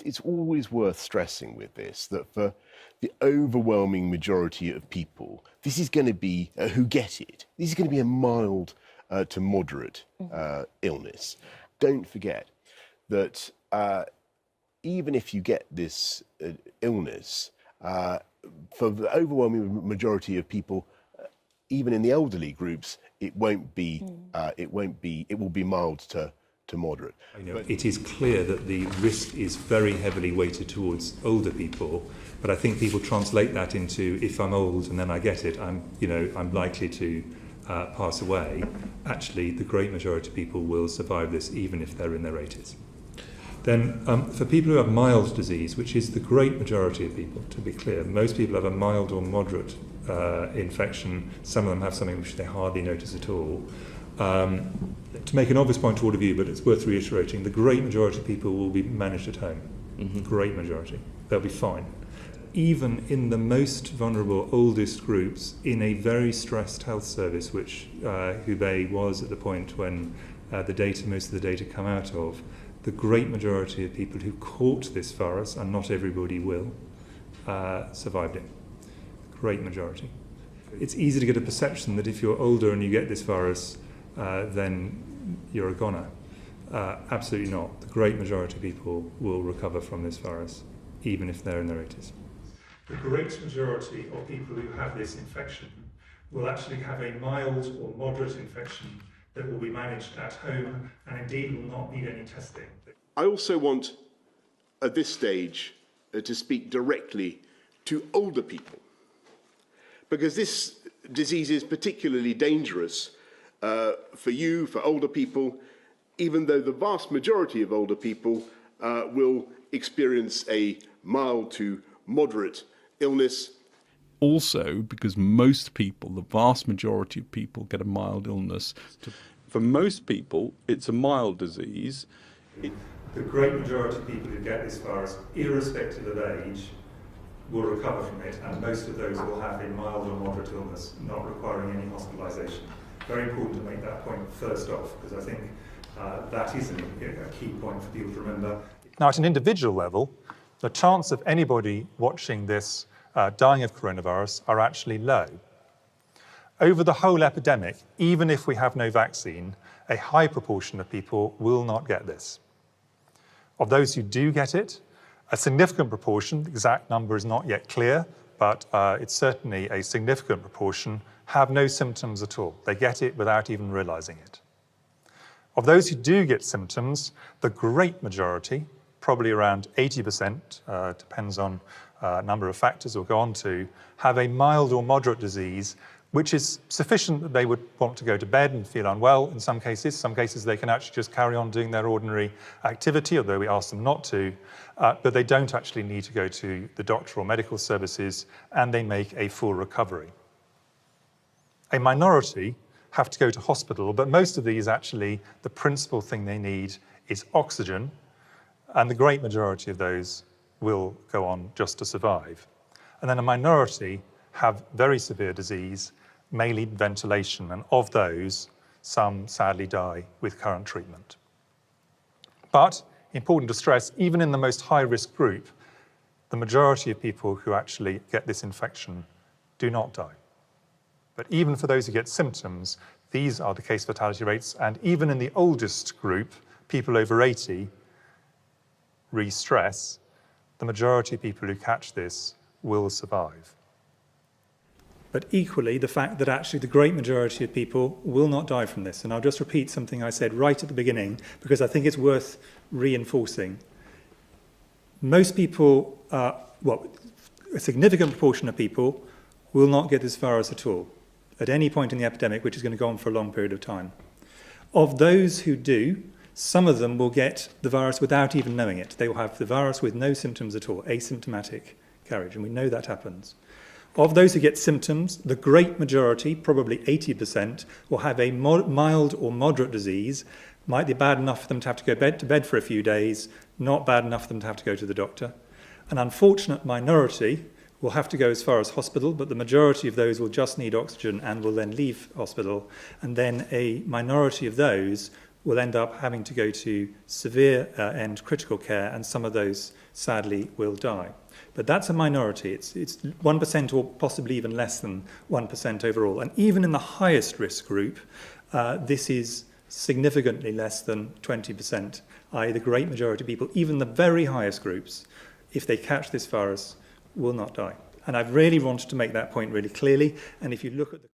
it's always worth stressing with this that for the overwhelming majority of people, this is going to be, who get it, this is going to be a mild to moderate illness. Don't forget that even if you get this illness, for the overwhelming majority of people, even in the elderly groups, it will be mild to moderate. It is clear that the risk is very heavily weighted towards older people, but I think people translate that into, if I'm old and then I get it, I'm likely to pass away. Actually, the great majority of people will survive this, even if they're in their 80s. Then, for people who have mild disease, which is the great majority of people, to be clear, most people have a mild or moderate infection. Some of them have something which they hardly notice at all. To make an obvious point to all of you, but it's worth reiterating, the great majority of people will be managed at home. Great majority. They'll be fine. Even in the most vulnerable, oldest groups, in a very stressed health service, which Hubei was at the point when most of the data come out of, the great majority of people who caught this virus, and not everybody will, survived it. Great majority. It's easy to get a perception that if you're older and you get this virus, then you're a goner. Absolutely not. The great majority of people will recover from this virus, even if they're in their 80s. The great majority of people who have this infection will actually have a mild or moderate infection that will be managed at home and indeed will not need any testing. I also want, at this stage, to speak directly to older people, because this disease is particularly dangerous for you, for older people, even though the vast majority of older people will experience a mild to moderate illness. Also, because most people, the vast majority of people, get a mild illness. For most people, it's a mild disease. The great majority of people who get this virus, irrespective of age, will recover from it, and most of those will have a mild or moderate illness, not requiring any hospitalisation. Very important to make that point first off, because I think that is a key point for people to remember. Now, at an individual level, the chance of anybody watching this dying of coronavirus are actually low. Over the whole epidemic, even if we have no vaccine, a high proportion of people will not get this. Of those who do get it, a significant proportion, the exact number is not yet clear, but it's certainly a significant proportion, have no symptoms at all. They get it without even realizing it. Of those who do get symptoms, the great majority, probably around 80%, depends on a number of factors we'll go on to, have a mild or moderate disease, which is sufficient that they would want to go to bed and feel unwell in some cases. Some cases they can actually just carry on doing their ordinary activity, although we ask them not to, but they don't actually need to go to the doctor or medical services, and they make a full recovery. A minority have to go to hospital, but most of these actually, the principal thing they need is oxygen, and the great majority of those will go on just to survive. And then a minority have very severe disease, may need ventilation, and of those, some sadly die with current treatment. But, important to stress, even in the most high-risk group, the majority of people who actually get this infection do not die. But even for those who get symptoms, these are the case fatality rates, and even in the oldest group, people over 80, re-stress, the majority of people who catch this will survive. But equally, the fact that actually the great majority of people will not die from this. And I'll just repeat something I said right at the beginning, because I think it's worth reinforcing. Most people, a significant proportion of people will not get this virus at all, at any point in the epidemic, which is going to go on for a long period of time. Of those who do, some of them will get the virus without even knowing it. They will have the virus with no symptoms at all, asymptomatic carriage, and we know that happens. Of those who get symptoms, the great majority, probably 80%, will have a mild or moderate disease. Might be bad enough for them to have to go to bed for a few days, not bad enough for them to have to go to the doctor. An unfortunate minority will have to go as far as hospital, but the majority of those will just need oxygen and will then leave hospital. And then a minority of those will end up having to go to severe end critical care, and some of those, sadly, will die. But that's a minority. It's 1% or possibly even less than 1% overall. And even in the highest risk group, this is significantly less than 20%, i.e. the great majority of people, even the very highest groups, if they catch this virus, will not die. And I've really wanted to make that point really clearly. And if you look at the